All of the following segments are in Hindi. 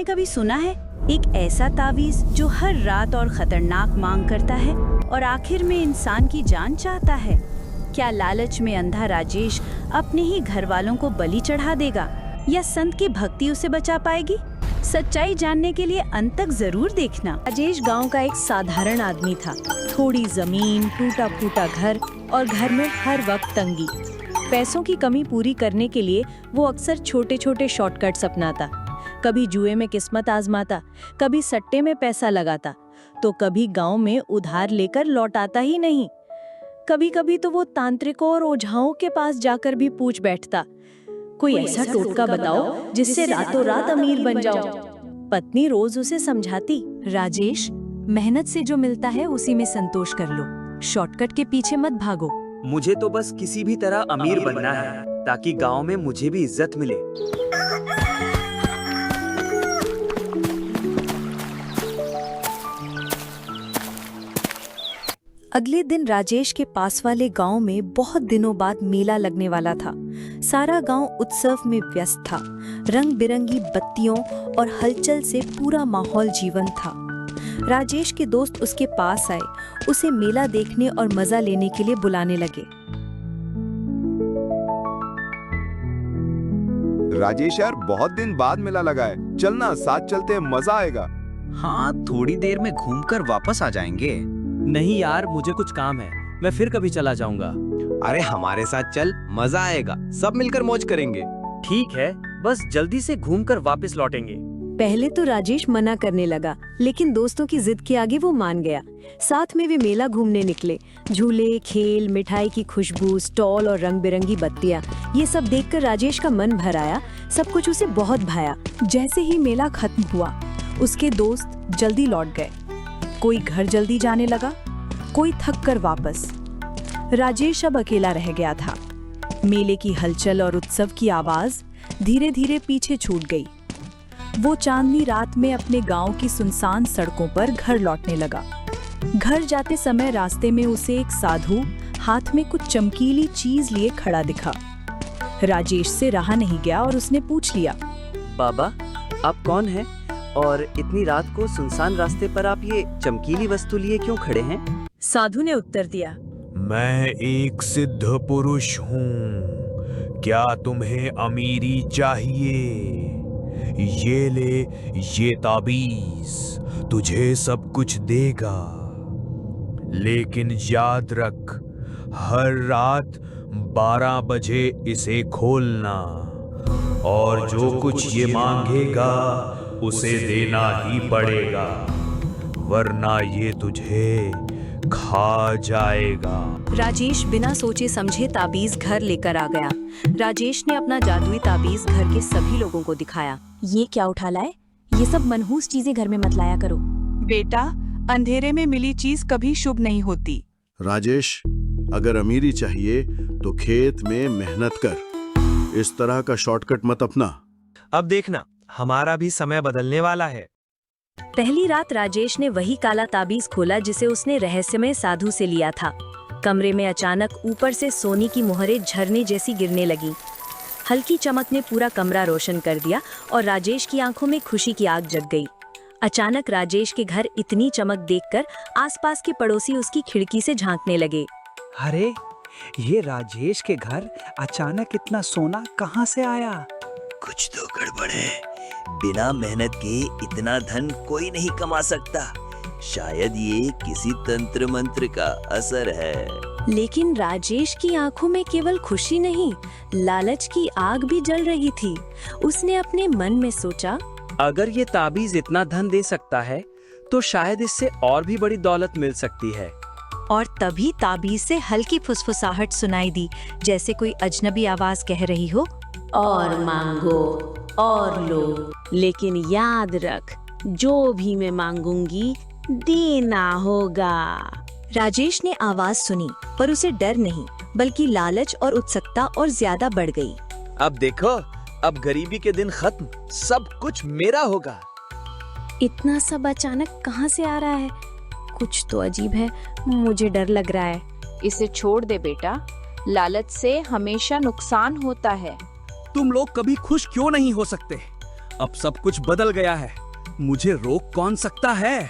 कभी सुना है एक ऐसा तावीज जो हर रात और खतरनाक मांग करता है और आखिर में इंसान की जान चाहता है? क्या लालच में अंधा राजेश अपने ही घर वालों को बलि चढ़ा देगा या संत की भक्ति उसे बचा पाएगी? सच्चाई जानने के लिए अंत तक जरूर देखना। राजेश गांव का एक साधारण आदमी था। थोड़ी जमीन, टूटा फूटा घर और घर में हर वक्त तंगी। पैसों की कमी पूरी करने के लिए वो अक्सर छोटे छोटे शॉर्टकट्स अपनाता। कभी जुए में किस्मत आजमाता, कभी सट्टे में पैसा लगाता, तो कभी गांव में उधार लेकर लौटाता ही नहीं। कभी कभी तो वो तांत्रिकों और ओझाओं के पास जाकर भी पूछ बैठता, कोई ऐसा टोटका बताओ जिससे रातों रात अमीर बन जाओ। पत्नी रोज उसे समझाती, राजेश, मेहनत से जो मिलता है उसी में संतोष कर लो, शॉर्टकट के पीछे मत भागो। मुझे तो बस किसी भी तरह अमीर बनना है ताकि गांव में मुझे भी इज्जत मिले। अगले दिन राजेश के पास वाले गांव में बहुत दिनों बाद मेला लगने वाला था। सारा गांव उत्सव में व्यस्त था। रंग बिरंगी बत्तियों और हलचल से पूरा माहौल जीवंत था। राजेश के दोस्त उसके पास आए, उसे मेला देखने और मजा लेने के लिए बुलाने लगे। राजेश यार, बहुत दिन बाद मेला लगा है, चलना साथ चलते हैं, मजा आएगा। हाँ, थोड़ी देर में घूमकर वापस आ जाएंगे। नहीं यार, मुझे कुछ काम है, मैं फिर कभी चला जाऊंगा। अरे हमारे साथ चल, मजा आएगा, सब मिलकर मौज करेंगे। ठीक है, बस जल्दी से घूमकर वापस लौटेंगे। पहले तो राजेश मना करने लगा, लेकिन दोस्तों की जिद के आगे वो मान गया। साथ में वे मेला घूमने निकले। झूले, खेल, मिठाई की खुशबू, स्टॉल और रंग बिरंगी बत्तियां, ये सब देखकर राजेश का मन भर आया। सब कुछ उसे बहुत भाया। जैसे ही मेला खत्म हुआ, उसके दोस्त जल्दी लौट गए। कोई घर जल्दी जाने लगा, कोई थक कर वापस। राजेश अब अकेला रह गया था। मेले की हलचल और उत्सव की आवाज धीरे धीरे पीछे छूट गई। वो चांदनी रात में अपने गांव की सुनसान सड़कों पर घर लौटने लगा। घर जाते समय रास्ते में उसे एक साधु हाथ में कुछ चमकीली चीज लिए खड़ा दिखा। राजेश से रहा नहीं गया और उसने पूछ लिया, बाबा, आप कौन हैं और इतनी रात को सुनसान रास्ते पर आप ये चमकीली वस्तु लिए क्यों खड़े हैं? साधु ने उत्तर दिया, मैं एक सिद्ध पुरुष हूँ। क्या तुम्हें अमीरी चाहिए? ये ले, ये ताबीज तुझे सब कुछ देगा, लेकिन याद रख, हर रात 12 बजे इसे खोलना और जो कुछ ये मांगेगा उसे देना ही पड़ेगा, वरना ये तुझे खा जाएगा। राजेश बिना सोचे समझे ताबीज घर लेकर आ गया। राजेश ने अपना जादुई ताबीज घर के सभी लोगों को दिखाया। ये क्या उठा लाए? ये सब मनहूस चीजें घर में मत लाया करो। बेटा, अंधेरे में मिली चीज कभी शुभ नहीं होती। राजेश, अगर अमीरी चाहिए तो खेत में मेहनत कर, इस तरह का शॉर्टकट मत अपना। अब देखना, हमारा भी समय बदलने वाला है। पहली रात राजेश ने वही काला ताबीज खोला जिसे उसने रहस्यमय साधु से लिया था। कमरे में अचानक ऊपर से सोने की मोहरें झरने जैसी गिरने लगी। हल्की चमक ने पूरा कमरा रोशन कर दिया और राजेश की आंखों में खुशी की आग जग गई। अचानक राजेश के घर इतनी चमक देखकर आसपास के पड़ोसी उसकी खिड़की से झांकने लगे। अरे, ये राजेश के घर अचानक इतना सोना कहाँ से आया? कुछ तो गड़बड़ है। बिना मेहनत के इतना धन कोई नहीं कमा सकता। शायद ये किसी तंत्र मंत्र का असर है। लेकिन राजेश की आंखों में केवल खुशी नहीं, लालच की आग भी जल रही थी। उसने अपने मन में सोचा, अगर ये ताबीज इतना धन दे सकता है तो शायद इससे और भी बड़ी दौलत मिल सकती है। और तभी ताबीज से हल्की फुसफुसाहट सुनाई दी, जैसे कोई अजनबी आवाज कह रही हो, और मांगो और लो, लेकिन याद रख, जो भी मैं मांगूंगी देना होगा। राजेश ने आवाज सुनी, पर उसे डर नहीं बल्कि लालच और उत्सुकता और ज्यादा बढ़ गई। अब देखो, अब गरीबी के दिन खत्म, सब कुछ मेरा होगा। इतना सब अचानक कहाँ से आ रहा है? कुछ तो अजीब है, मुझे डर लग रहा है। इसे छोड़ दे बेटा, लालच से हमेशा नुकसान होता है। तुम लोग कभी खुश क्यों नहीं हो सकते? अब सब कुछ बदल गया है। मुझे रोक कौन सकता है?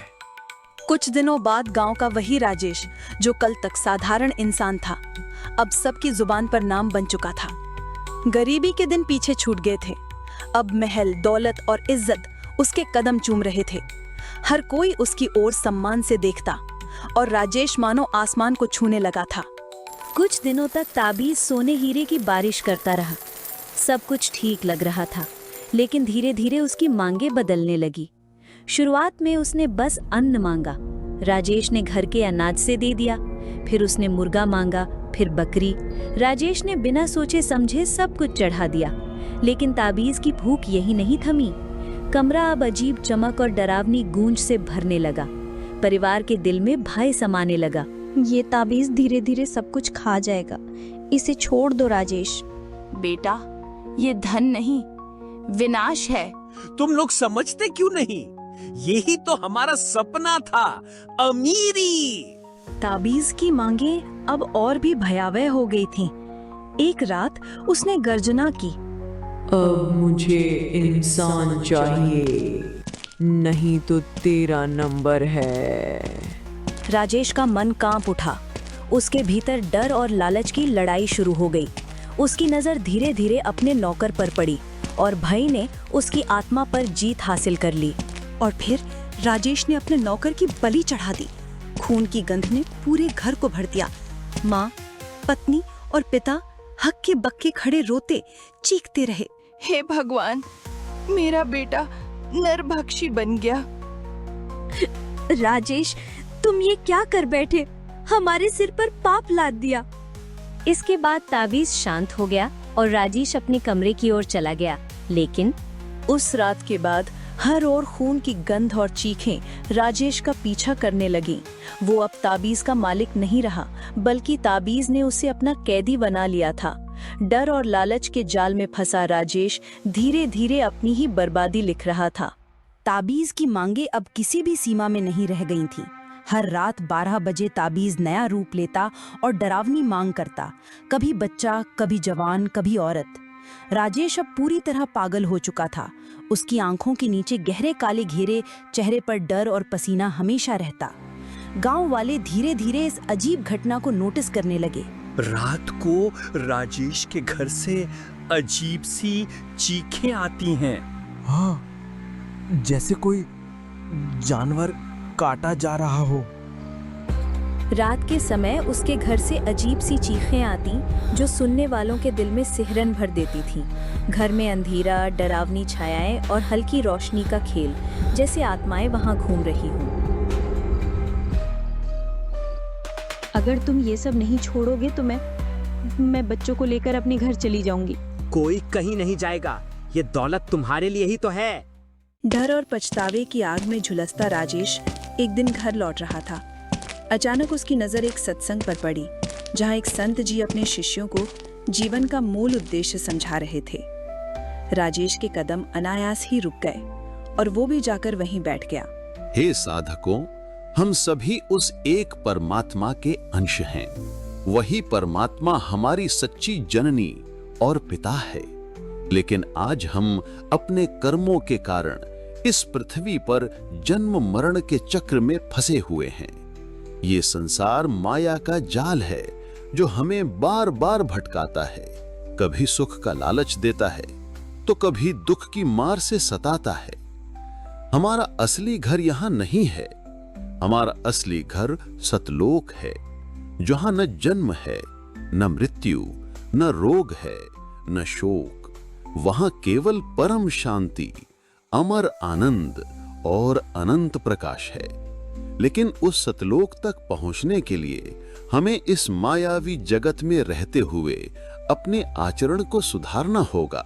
कुछ दिनों बाद गांव का वही राजेश जो कल तक साधारण इंसान था, अब सबकी जुबान पर नाम बन चुका था। गरीबी के दिन पीछे छूट गए थे। अब महल, दौलत और इज्जत उसके कदम चूम रहे थे। हर कोई उसकी ओर सम्मान से देखता और राजेश मानो आसमान को छूने लगा था। कुछ दिनों तक ताबीज सोने हीरे की बारिश करता रहा। सब कुछ ठीक लग रहा था, लेकिन धीरे धीरे उसकी मांगें बदलने लगी। शुरुआत में उसने बस अन्न मांगा। राजेश ने घर के अनाज से दे दिया। फिर उसने मुर्गा मांगा, फिर बकरी। राजेश ने बिना सोचे समझे सब कुछ चढ़ा दिया। लेकिन ताबीज की भूख यही नहीं थमी। कमरा अब अजीब चमक और डरावनी गूंज से भरने लगा। परिवार के दिल में भय समाने लगा। ये ताबीज धीरे धीरे सब कुछ खा जाएगा, इसे छोड़ दो राजेश। बेटा, ये धन नहीं, विनाश है। तुम लोग समझते क्यों नहीं? यही तो हमारा सपना था, अमीरी। ताबीज की मांगें अब और भी भयावह हो गई थीं। एक रात उसने गर्जना की, अब मुझे इंसान चाहिए, नहीं तो तेरा नंबर है। राजेश का मन कांप उठा। उसके भीतर डर और लालच की लड़ाई शुरू हो गई। उसकी नजर धीरे धीरे अपने नौकर पर पड़ी और भय ने उसकी आत्मा पर जीत हासिल कर ली। और फिर राजेश ने अपने नौकर की बलि चढ़ा दी। खून की गंध ने पूरे घर को भर दिया। माँ, पत्नी और पिता हक्के बक्के खड़े रोते चीखते रहे, हे भगवान, मेरा बेटा नरभक्षी बन गया। राजेश, तुम ये क्या कर बैठे? हमारे सिर पर पाप लाद दिया। इसके बाद ताबीज शांत हो गया और राजेश अपने कमरे की ओर चला गया। लेकिन उस रात के बाद हर ओर खून की गंध और चीखें राजेश का पीछा करने लगीं। वो अब ताबीज का मालिक नहीं रहा, बल्कि ताबीज ने उसे अपना कैदी बना लिया था। डर और लालच के जाल में फंसा राजेश धीरे धीरे अपनी ही बर्बादी लिख रहा था। ताबीज की मांगे अब किसी भी सीमा में नहीं रह गई थीं। हर रात 12 बजे ताबीज नया रूप लेता और डरावनी मांग करता, कभी बच्चा, कभी जवान, कभी औरत। राजेश अब पूरी तरह पागल हो चुका था। उसकी आंखों के नीचे गहरे काले घेरे, चेहरे पर डर और पसीना हमेशा रहता। गांव वाले धीरे धीरे इस अजीब घटना को नोटिस करने लगे। रात को राजेश के घर से अजीब सी चीखें आती हैं। हाँ, जैसे कोई जानवर काटा जा रहा हो। रात के समय उसके घर से अजीब सी चीखें आती जो सुनने वालों के दिल में सिहरन भर देती थीं। घर में अंधेरा, डरावनी छायाएं और हल्की रोशनी का खेल, जैसे आत्माएं वहां घूम रही हों। अगर तुम ये सब नहीं छोड़ोगे तो मैं बच्चों को लेकर अपने घर चली जाऊंगी। कोई कहीं नहीं जाएगा, ये दौलत तुम्हारे लिए ही तो है। डर और पछतावे की आग में झुलसता राजेश एक दिन घर लौट रहा था। अचानक उसकी नजर एक सत्संग पर पड़ी, जहां एक संत जी अपने शिष्यों को जीवन का मूल उद्देश्य समझा रहे थे। राजेश के कदम अनायास ही रुक गए और वो भी जाकर वहीं बैठ गया। हे साधकों, हम सभी उस एक परमात्मा के अंश हैं। वही परमात्मा हमारी सच्ची जननी और पिता है। लेकिन आज हम अपने कर्मों के कारण इस पृथ्वी पर जन्म मरण के चक्र में फंसे हुए हैं। ये संसार माया का जाल है जो हमें बार बार भटकाता है। कभी सुख का लालच देता है तो कभी दुख की मार से सताता है। हमारा असली घर यहाँ नहीं है। हमारा असली घर सतलोक है, जहां न जन्म है, न मृत्यु, न रोग है, न शोक। वहां केवल परम शांति, अमर आनंद और अनंत प्रकाश है। लेकिन उस सतलोक तक पहुंचने के लिए हमें इस मायावी जगत में रहते हुए अपने आचरण को सुधारना होगा।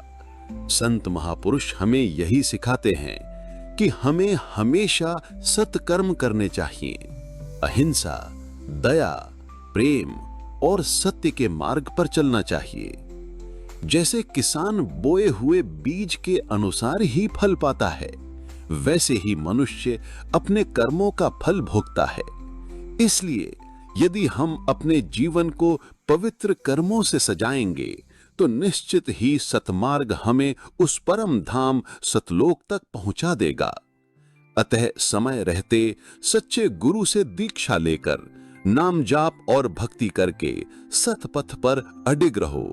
संत महापुरुष हमें यही सिखाते हैं कि हमें हमेशा सत्कर्म करने चाहिए। अहिंसा, दया, प्रेम और सत्य के मार्ग पर चलना चाहिए। जैसे किसान बोए हुए बीज के अनुसार ही फल पाता है, वैसे ही मनुष्य अपने कर्मों का फल भोगता है। इसलिए यदि हम अपने जीवन को पवित्र कर्मों से सजाएंगे तो निश्चित ही सतमार्ग हमें उस परम धाम सतलोक तक पहुंचा देगा। अतः समय रहते सच्चे गुरु से दीक्षा लेकर नाम जाप और भक्ति करके सतपथ पर अडिग रहो।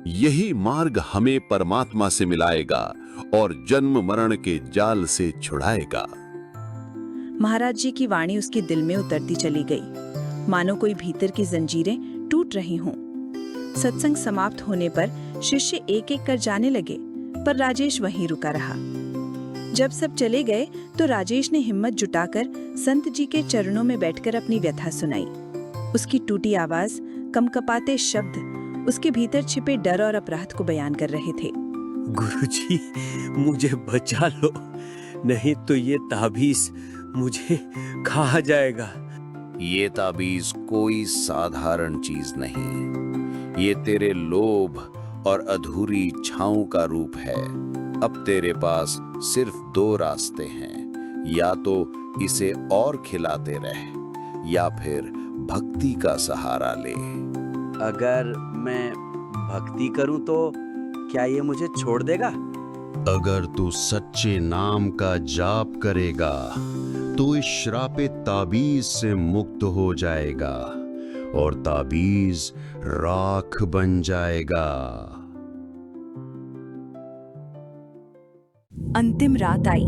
यही मार्ग हमें परमात्मा से मिलाएगा और जन्म मरण के जाल से छुड़ाएगा। महाराज जी की वाणी उसके दिल में उतरती चली गई, मानो कोई भीतर की जंजीरें टूट रही हों। सत्संग समाप्त होने पर शिष्य एक एक कर जाने लगे, पर राजेश वहीं रुका रहा। जब सब चले गए तो राजेश ने हिम्मत जुटाकर संत जी के चरणों में बैठकर अपनी व्यथा सुनाई। उसकी टूटी आवाज, कंपकपाते शब्द उसके भीतर छिपे डर और अपराध को बयान कर रहे थे। गुरुजी, मुझे बचा लो, नहीं तो ये ताबीज मुझे खा जाएगा। ये ताबीज कोई साधारण चीज नहीं, ये तेरे लोभ और अधूरी इच्छाओं का रूप है। अब तेरे पास सिर्फ 2 रास्ते हैं, या तो इसे और खिलाते रह या फिर भक्ति का सहारा ले। अगर मैं भक्ति करूं तो क्या ये मुझे छोड़ देगा? अगर तू सच्चे नाम का जाप करेगा तो इस श्रापित ताबीज से मुक्त हो जाएगा और ताबीज राख बन जाएगा। अंतिम रात आई।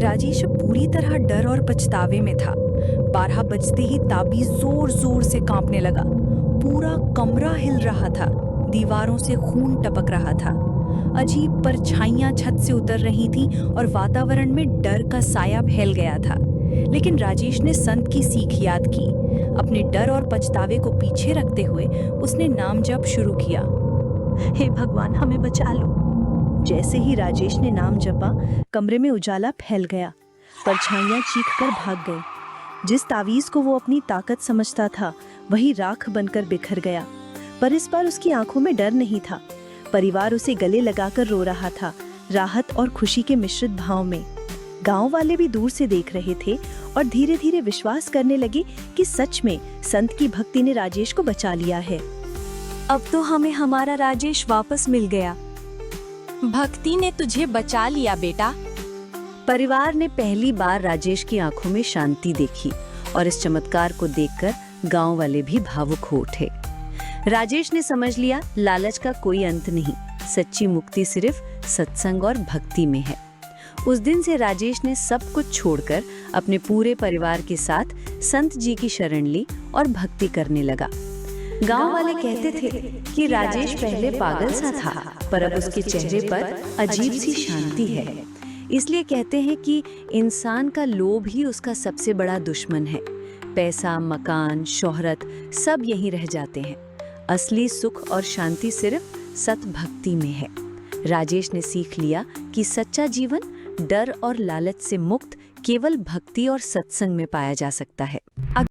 राजेश पूरी तरह डर और पछतावे में था। 12 बजते ही ताबीज जोर जोर से कांपने लगा। पूरा कमरा हिल रहा था, दीवारों से खून टपक रहा था। अजीब परछाइयां छत से उतर रही थीं और वातावरण में डर का साया फैल गया था। लेकिन राजेश ने संत की सीख याद की। अपने डर और पछतावे को पीछे रखते हुए उसने नाम जप शुरू किया। हे भगवान, हमें बचा लो। जैसे ही राजेश ने नाम जपा, कमरे में उजाला फैल गया। परछाइयां चीखकर भाग गई। जिस तावीज को वो अपनी ताकत समझता था, वही राख बनकर बिखर गया। पर इस बार उसकी आंखों में डर नहीं था। परिवार उसे गले लगाकर रो रहा था, राहत और खुशी के मिश्रित भाव में। गांव वाले भी दूर से देख रहे थे और धीरे धीरे विश्वास करने लगे कि सच में संत की भक्ति ने राजेश को बचा लिया है। अब तो हमें हमारा राजेश वापस मिल गया। भक्ति ने तुझे बचा लिया बेटा। परिवार ने पहली बार राजेश की आंखों में शांति देखी और इस चमत्कार को देखकर गांव वाले भी भावुक हो उठे। राजेश ने समझ लिया, लालच का कोई अंत नहीं, सच्ची मुक्ति सिर्फ सत्संग और भक्ति में है। उस दिन से राजेश ने सब कुछ छोड़कर अपने पूरे परिवार के साथ संत जी की शरण ली और भक्ति करने लगा। गांव वाले कहते थे कि राजेश पहले पागल सा था, पर अब उसके चेहरे पर अजीब सी शांति है। इसलिए कहते हैं कि इंसान का लोभ ही उसका सबसे बड़ा दुश्मन है। पैसा, मकान, शोहरत सब यहीं रह जाते हैं। असली सुख और शांति सिर्फ सत भक्ति में है। राजेश ने सीख लिया कि सच्चा जीवन डर और लालच से मुक्त केवल भक्ति और सत्संग में पाया जा सकता है।